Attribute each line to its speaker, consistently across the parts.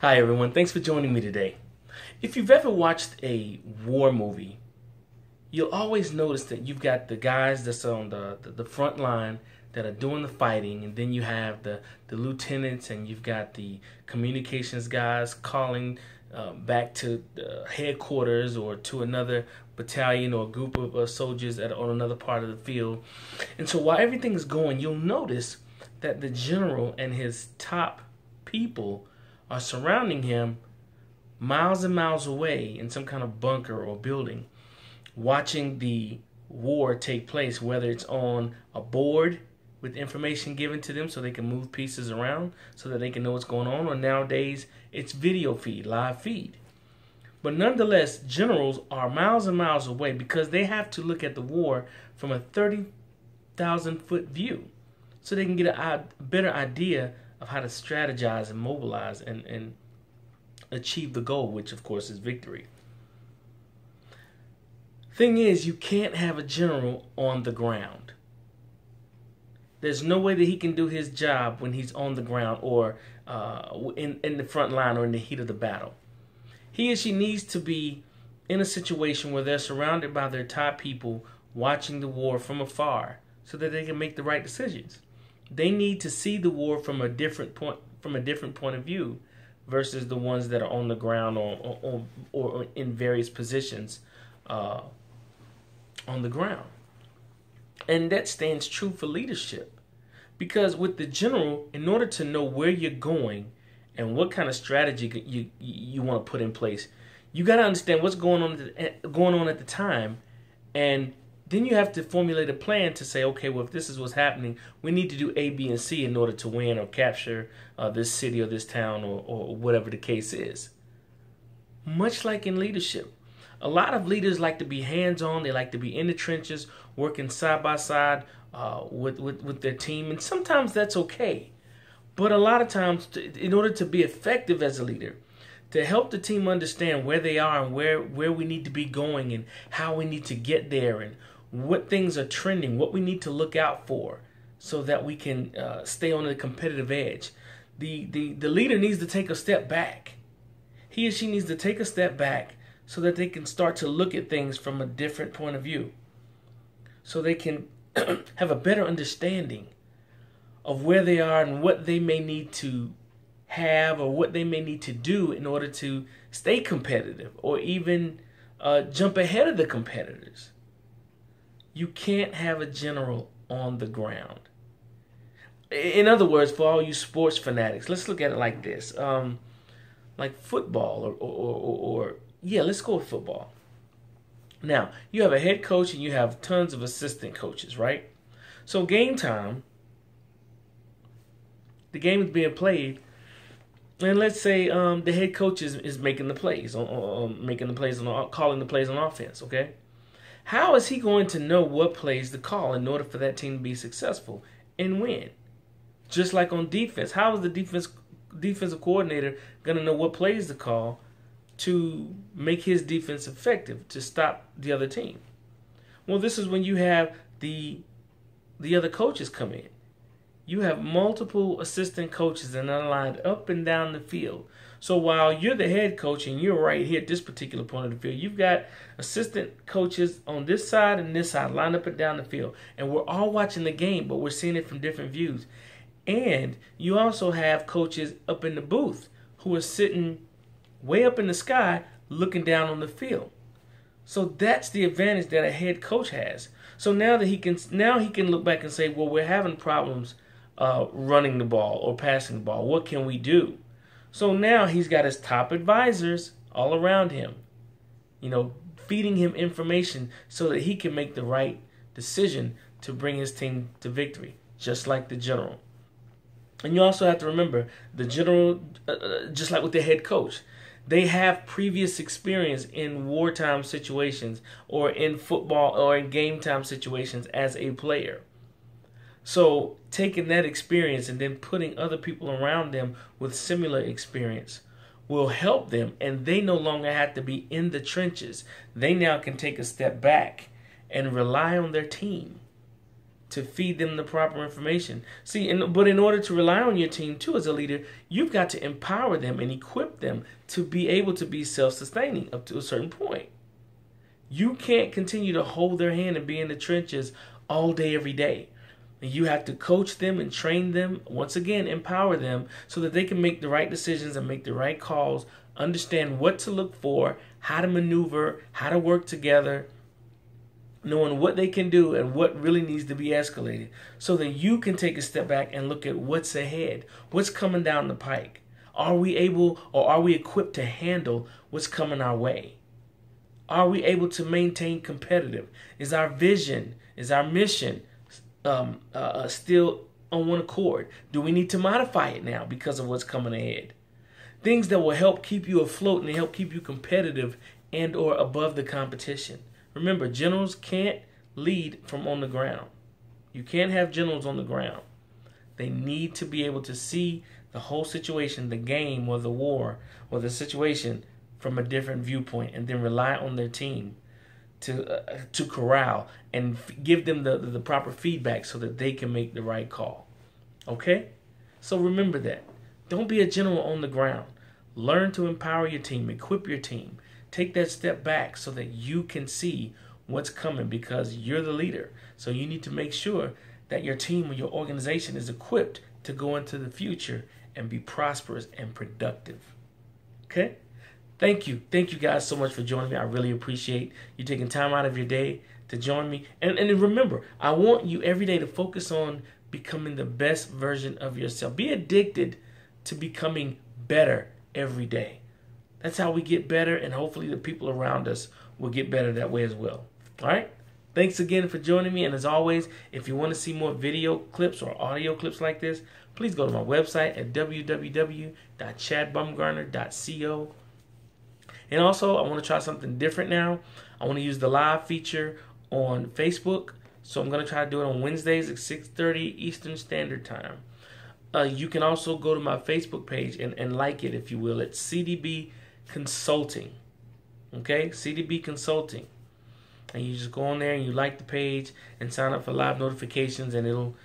Speaker 1: Hi everyone, thanks for joining me today. If you've ever watched a war movie, you'll always notice that you've got the guys that's on the front line that are doing the fighting, and then you have the lieutenants, and you've got the communications guys calling back to headquarters or to another battalion or group of soldiers on another part of the field. And so while everything's going, you'll notice that the general and his top people are surrounding him miles and miles away in some kind of bunker or building, watching the war take place, whether it's on a board with information given to them so they can move pieces around so that they can know what's going on, or nowadays it's video feed, live feed. But nonetheless, generals are miles and miles away because they have to look at the war from a 30,000-foot view so they can get a better idea of how to strategize and mobilize and achieve the goal, which of course is victory. Thing is, you can't have a general on the ground. There's no way that he can do his job when he's on the ground or in the front line or in the heat of the battle. He or she needs to be in a situation where they're surrounded by their top people watching the war from afar so that they can make the right decisions. They need to see the war from a different point of view versus the ones that are on the ground or in various positions on the ground. And that stands true for leadership. Because with the general, in order to know where you're going and what kind of strategy you want to put in place, you got to understand what's going on at the time, and then you have to formulate a plan to say, okay, well, if this is what's happening, we need to do A, B, and C in order to win or capture this city or this town or whatever the case is. Much like in leadership, a lot of leaders like to be hands-on. They like to be in the trenches, working side by side with their team, and sometimes that's okay. But a lot of times, in order to be effective as a leader, to help the team understand where they are and where we need to be going and how we need to get there and what things are trending, what we need to look out for so that we can stay on the competitive edge. The leader needs to take a step back. He or she needs to take a step back so that they can start to look at things from a different point of view, so they can have a better understanding of where they are and what they may need to have or what they may need to do in order to stay competitive or even jump ahead of the competitors. You can't have a general on the ground. In other words, for all you sports fanatics, let's look at it like this. Like football or let's go with football. Now, you have a head coach and you have tons of assistant coaches, right? So game time, the game is being played, and let's say the head coach is making the plays, calling the plays on offense, okay? How is he going to know what plays to call in order for that team to be successful and win? Just like on defense, how is the defensive coordinator going to know what plays to call to make his defense effective, to stop the other team? Well, this is when you have the other coaches come in. You have multiple assistant coaches that are lined up and down the field. So while you're the head coach and you're right here at this particular point of the field, you've got assistant coaches on this side and this side lined up and down the field. And we're all watching the game, but we're seeing it from different views. And you also have coaches up in the booth who are sitting way up in the sky looking down on the field. So that's the advantage that a head coach has. So now he can look back and say, well, we're having problems running the ball or passing the ball. What can we do? So now he's got his top advisors all around him, feeding him information so that he can make the right decision to bring his team to victory, just like the general. And you also have to remember, the general, just like with the head coach, they have previous experience in wartime situations or in football or in game time situations as a player. So taking that experience and then putting other people around them with similar experience will help them, and they no longer have to be in the trenches. They now can take a step back and rely on their team to feed them the proper information. See, but in order to rely on your team too as a leader, you've got to empower them and equip them to be able to be self-sustaining up to a certain point. You can't continue to hold their hand and be in the trenches all day, every day. You have to coach them and train them, once again, empower them so that they can make the right decisions and make the right calls, understand what to look for, how to maneuver, how to work together, knowing what they can do and what really needs to be escalated so that you can take a step back and look at what's ahead, what's coming down the pike. Are we able or are we equipped to handle what's coming our way? Are we able to maintain competitive? Is our vision, is our mission still on one accord? Do we need to modify it now because of what's coming ahead? Things that will help keep you afloat and help keep you competitive and or above the competition. Remember, generals can't lead from on the ground. You can't have generals on the ground. They need to be able to see the whole situation, the game or the war or the situation from a different viewpoint, and then rely on their team to corral and give them the proper feedback so that they can make the right call. Okay? So remember that. Don't be a general on the ground. Learn to empower your team, equip your team. Take that step back so that you can see what's coming because you're the leader. So you need to make sure that your team or your organization is equipped to go into the future and be prosperous and productive. Okay? Thank you. Thank you guys so much for joining me. I really appreciate you taking time out of your day to join me. And remember, I want you every day to focus on becoming the best version of yourself. Be addicted to becoming better every day. That's how we get better, and hopefully the people around us will get better that way as well. All right? Thanks again for joining me. And as always, if you want to see more video clips or audio clips like this, please go to my website at www.chadbumgarner.co. And also, I want to try something different now. I want to use the live feature on Facebook. So I'm going to try to do it on Wednesdays at 6:30 Eastern Standard Time. You can also go to my Facebook page and like it, if you will. It's CDB Consulting. Okay? CDB Consulting. And you just go on there and you like the page and sign up for live notifications, and it'll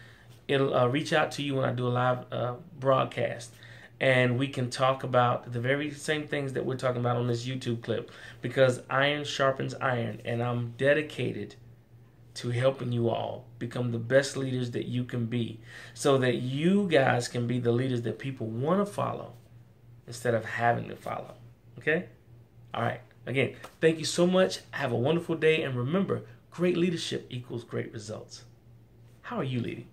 Speaker 1: reach out to you when I do a live broadcast. And we can talk about the very same things that we're talking about on this YouTube clip, because iron sharpens iron, and I'm dedicated to helping you all become the best leaders that you can be so that you guys can be the leaders that people want to follow instead of having to follow. Okay? All right. Again, thank you so much. Have a wonderful day. And remember, great leadership equals great results. How are you leading?